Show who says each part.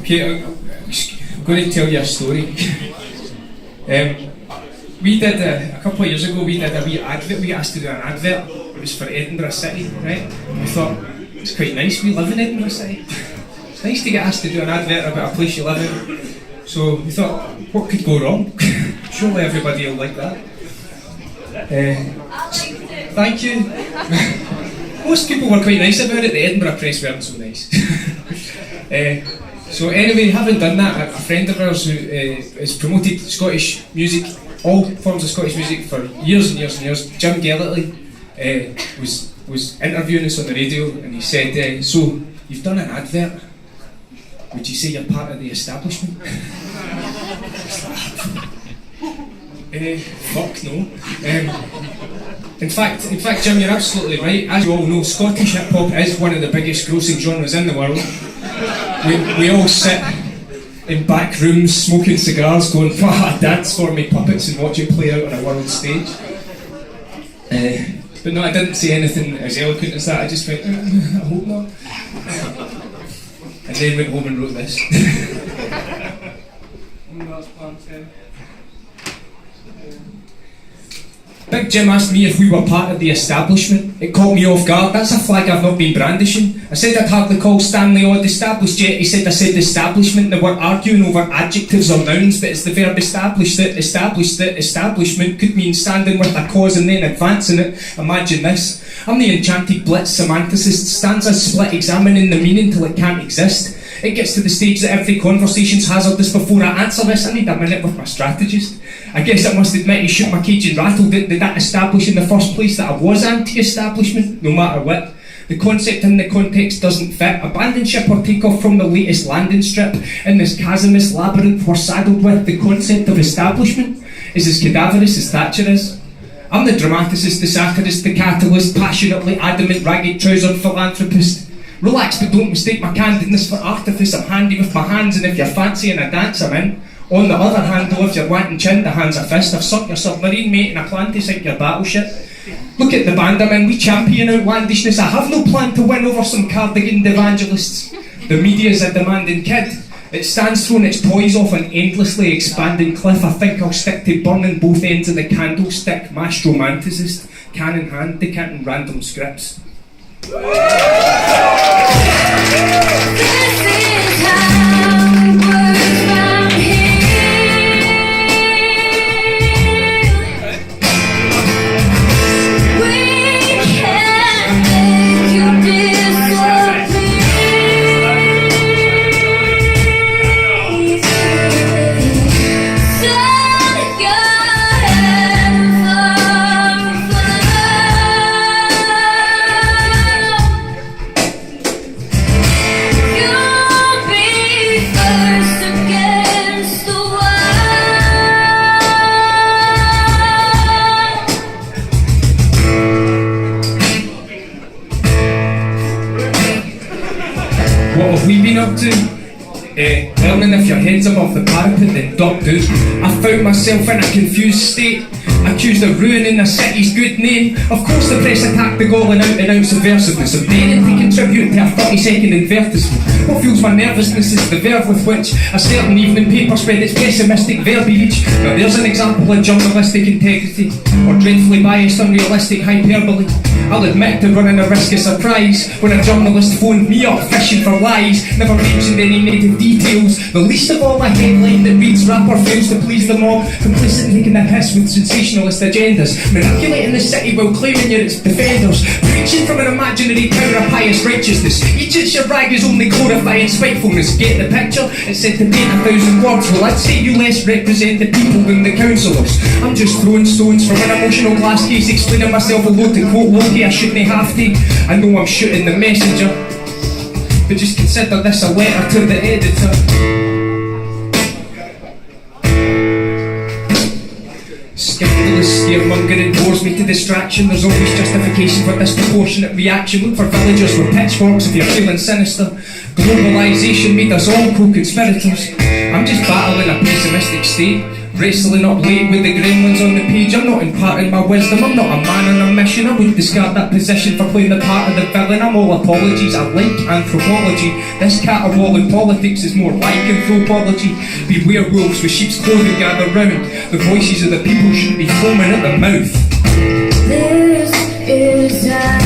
Speaker 1: Okay, I'm going to tell you a story. We did, a couple of years ago, we did a wee advert. We asked to do an advert. It was for Edinburgh City, right? We thought, it's quite nice, we live in Edinburgh City. It's nice to get asked to do an advert about a place you live in. So we thought, what could go wrong? Surely everybody will like that. Thank you. Most people were quite nice about it, the Edinburgh press weren't so nice. So anyway, having done that, a friend of ours who has promoted Scottish music, all forms of Scottish music for years and years and years, Jim Gellertley, was interviewing us on the radio, and he said, so you've done an advert, would you say you're part of the establishment? Fuck no. In fact, Jim, you're absolutely right. As you all know, Scottish hip hop is one of the biggest grossing genres in the world. We all sit in back rooms smoking cigars, going, dance for me puppets, and watch it play out on a world stage. But no, I didn't say anything as eloquent as that. I just went, I hope not. And then went home and wrote this. Big Jim asked me if we were part of the establishment. It caught me off guard. That's a flag I've not been brandishing. I said I'd hardly call Stanley odd established yet. He said I said establishment. They were arguing over adjectives or nouns, but it's the verb established that establishment could mean standing with a cause and then advancing it. Imagine this. I'm the enchanted blitz semanticist, stanzas split examining the meaning till it can't exist. It gets to the stage that every conversation's hazardous. Before I answer this, I need a minute with my strategist. I guess I must admit he shook my cage and rattled it. Did that establish in the first place that I was anti-establishment? No matter what. The concept in the context doesn't fit. Abandon ship or take off from the latest landing strip. In this chasmous labyrinth we're saddled with, the concept of establishment is as cadaverous as Thatcher is. I'm the dramaticist, the satirist, the catalyst, passionately adamant, ragged-trousered philanthropist. Relax, but don't mistake my candidness for artifice. I'm handy with my hands, and if you're fancying a dance, I'm in. On the other hand, though, if you're wanting chin, the hand's a fist. I've sunk your submarine, mate, and I plan to sink your battleship. Look at the band I'm in, we champion outlandishness. I have no plan to win over some cardigan evangelists. The media's a demanding kid. It stands throwing its toys off an endlessly expanding cliff. I think I'll stick to burning both ends of the candlestick. Mashed romanticist, can in hand, decanting random scripts. This is how it works round here. We can't make you disappear. Set your hands on you'll be first against the wall. What have we been up to? Learning if your head's above the parapet, then duck dude. I found myself in a confused state, accused of ruining a city's good name. Of course the press attacked the galling out-and-out subversiveness of daring to contribute to a 30-second advertisement. What fuels my nervousness is the verve with which a certain evening paper spread its pessimistic verbiage. Now there's an example of journalistic integrity, or dreadfully biased, unrealistic hyperbole. I'll admit to running a risk of surprise when a journalist phoned me up fishing for lies, never mentioned any native details, the least of all a headline that reads rapper fails to please the mob, complicit taking the piss with sensationalist agendas, manipulating the city while claiming you're its defenders, preaching from an imaginary tower of pious righteousness. Each inch your rag is only glorifying spitefulness. Get the picture? It's said to paint 1,000 words. Well, I'd say you less represent the people than the councillors. I'm just throwing stones from an emotional glass case, explaining myself although to quote Loki I shouldn't have to. I know I'm shooting the messenger, but just consider this a letter to the editor. Scandalous scaremongering bores me to distraction. There's always justification for disproportionate reaction. Look for villagers with pitchforks if you're feeling sinister. Globalisation made us all co-conspirators. I'm just battling a pessimistic state. Wrestling up late with the gremlins on the page. I'm not imparting my wisdom, I'm not a man on a mission. I wouldn't discard that position for playing the part of the villain. I'm all apologies, I like anthropology. This caterwauling politics is more like anthropology. Beware wolves with sheep's clothing gather round. The voices of the people shouldn't be foaming at the mouth.
Speaker 2: This is